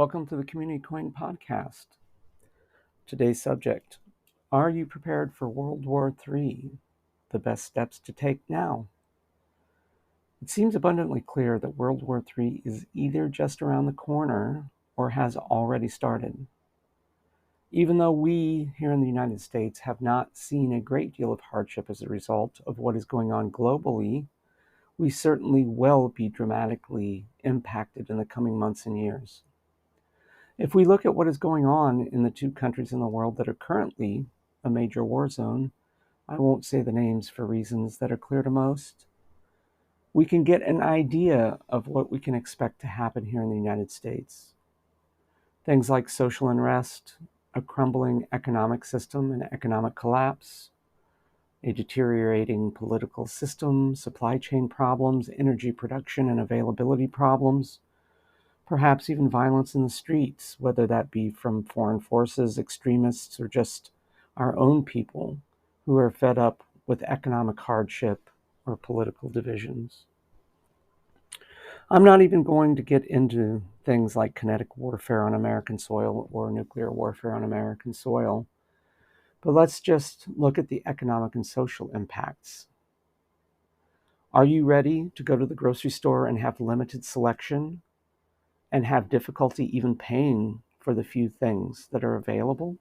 Welcome to the KommunityKoin podcast. Today's subject, are you prepared for World War III? The best steps to take now. It seems abundantly clear that World War III is either just around the corner or has already started. Even though we here in the United States have not seen a great deal of hardship as a result of what is going on globally, we certainly will be dramatically impacted in the coming months and years. If we look at what is going on in the two countries in the world that are currently a major war zone, I won't say the names for reasons that are clear to most, we can get an idea of what we can expect to happen here in the United States. Things like social unrest, a crumbling economic system and economic collapse, a deteriorating political system, supply chain problems, energy production and availability problems, perhaps even violence in the streets, whether that be from foreign forces, extremists, or just our own people who are fed up with economic hardship or political divisions. I'm not even going to get into things like kinetic warfare on American soil or nuclear warfare on American soil, but let's just look at the economic and social impacts. Are you ready to go to the grocery store and have limited selection and have difficulty even paying for the few things that are available?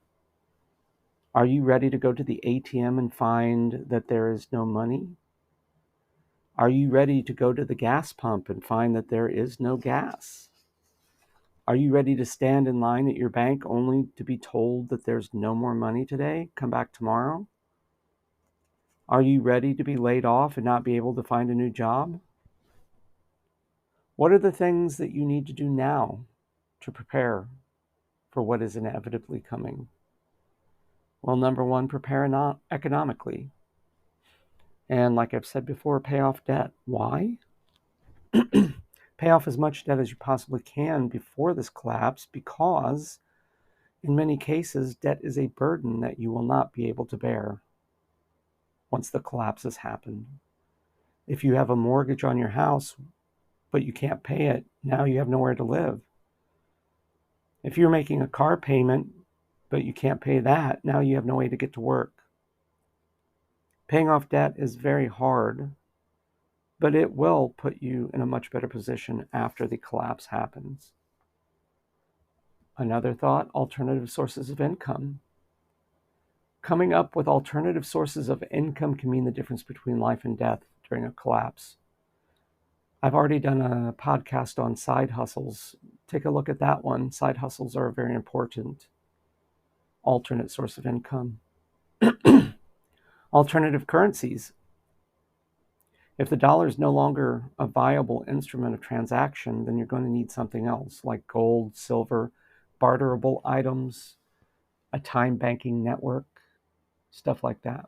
Are you ready to go to the ATM and find that there is no money? Are you ready to go to the gas pump and find that there is no gas? Are you ready to stand in line at your bank only to be told that there's no more money today? Come back tomorrow? Are you ready to be laid off and not be able to find a new job? What are the things that you need to do now to prepare for what is inevitably coming? Well, number one, prepare economically. And like I've said before, pay off debt. Why? Pay off as much debt as you possibly can before this collapse, because in many cases, debt is a burden that you will not be able to bear once the collapse has happened. If you have a mortgage on your house, but you can't pay it, now you have nowhere to live. If you're making a car payment, but you can't pay that, now you have no way to get to work. Paying off debt is very hard, but it will put you in a much better position after the collapse happens. Another thought, alternative sources of income. Coming up with alternative sources of income can mean the difference between life and death during a collapse. I've already done a podcast on side hustles. Take a look at that one. Side hustles are a very important alternate source of income. Alternative currencies. If the dollar is no longer a viable instrument of transaction, then you're going to need something else like gold, silver, barterable items, a time banking network, stuff like that.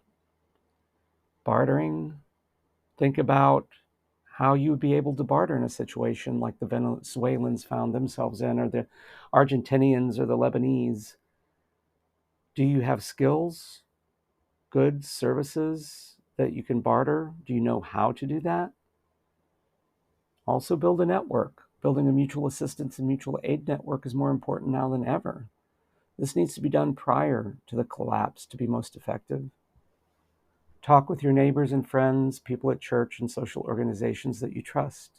Bartering. Think about how you would be able to barter in a situation like the Venezuelans found themselves in, or the Argentinians or the Lebanese. Do you have skills, goods, services that you can barter? Do you know how to do that? Also build a network. Building a mutual assistance and mutual aid network is more important now than ever. This needs to be done prior to the collapse to be most effective. Talk with your neighbors and friends, people at church and social organizations that you trust.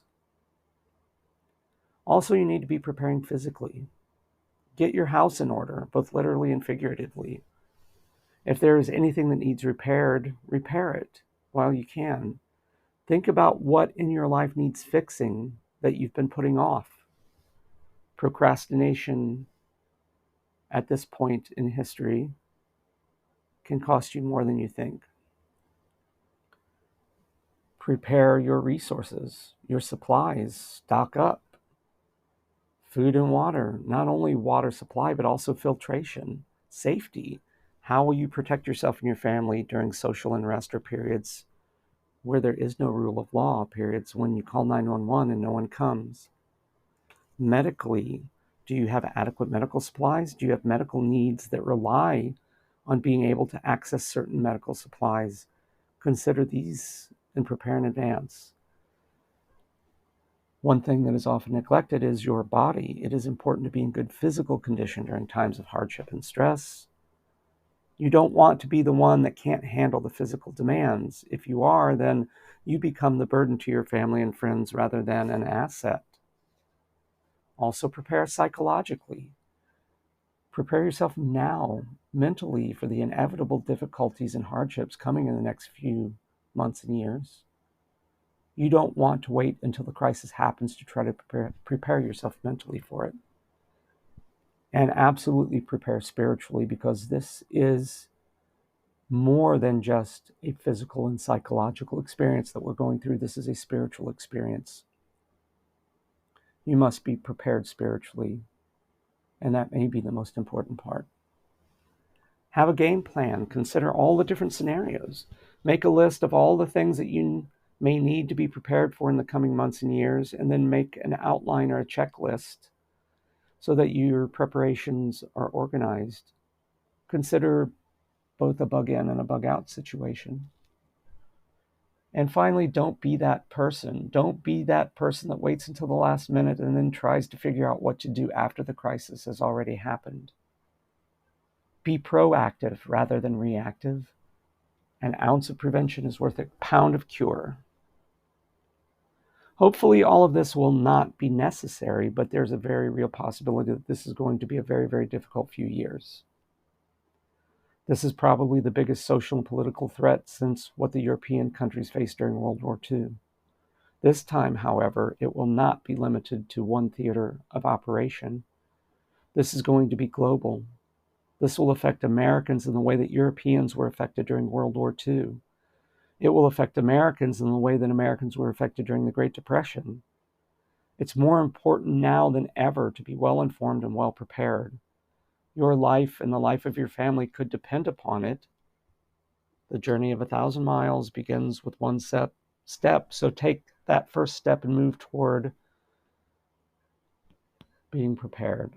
Also, you need to be preparing physically. Get your house in order, both literally and figuratively. If there is anything that needs repaired, repair it while you can. Think about what in your life needs fixing that you've been putting off. Procrastination at this point in history can cost you more than you think. Prepare your resources, your supplies, stock up. Food and water, not only water supply, but also filtration, safety. How will you protect yourself and your family during social unrest or periods where there is no rule of law, periods when you call 911 and no one comes? Medically, do you have adequate medical supplies? Do you have medical needs that rely on being able to access certain medical supplies? Consider these and prepare in advance. One thing that is often neglected is your body. It is important to be in good physical condition during times of hardship and stress. You don't want to be the one that can't handle the physical demands. If you are, then you become the burden to your family and friends rather than an asset. Also, prepare psychologically. Prepare yourself now, mentally, for the inevitable difficulties and hardships coming in the next few months and years. You don't want to wait until the crisis happens to try to prepare yourself mentally for it. And absolutely prepare spiritually, because this is more than just a physical and psychological experience that we're going through. This is a spiritual experience. You must be prepared spiritually, and that may be the most important part. Have a game plan. Consider all the different scenarios. Make a list of all the things that you may need to be prepared for in the coming months and years, and then make an outline or a checklist so that your preparations are organized. Consider both a bug in and a bug out situation. And finally, don't be that person. Don't be that person that waits until the last minute and then tries to figure out what to do after the crisis has already happened. Be proactive rather than reactive. An ounce of prevention is worth a pound of cure. Hopefully, all of this will not be necessary, but there's a very real possibility that this is going to be a very, very difficult few years. This is probably the biggest social and political threat since what the European countries faced during World War II. This time, however, it will not be limited to one theater of operation. This is going to be global. This will affect Americans in the way that Europeans were affected during World War II. It will affect Americans in the way that Americans were affected during the Great Depression. It's more important now than ever to be well informed and well prepared. Your life and the life of your family could depend upon it. The journey of 1,000 miles begins with one step, so take that first step and move toward being prepared.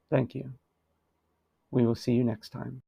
Thank you. We will see you next time.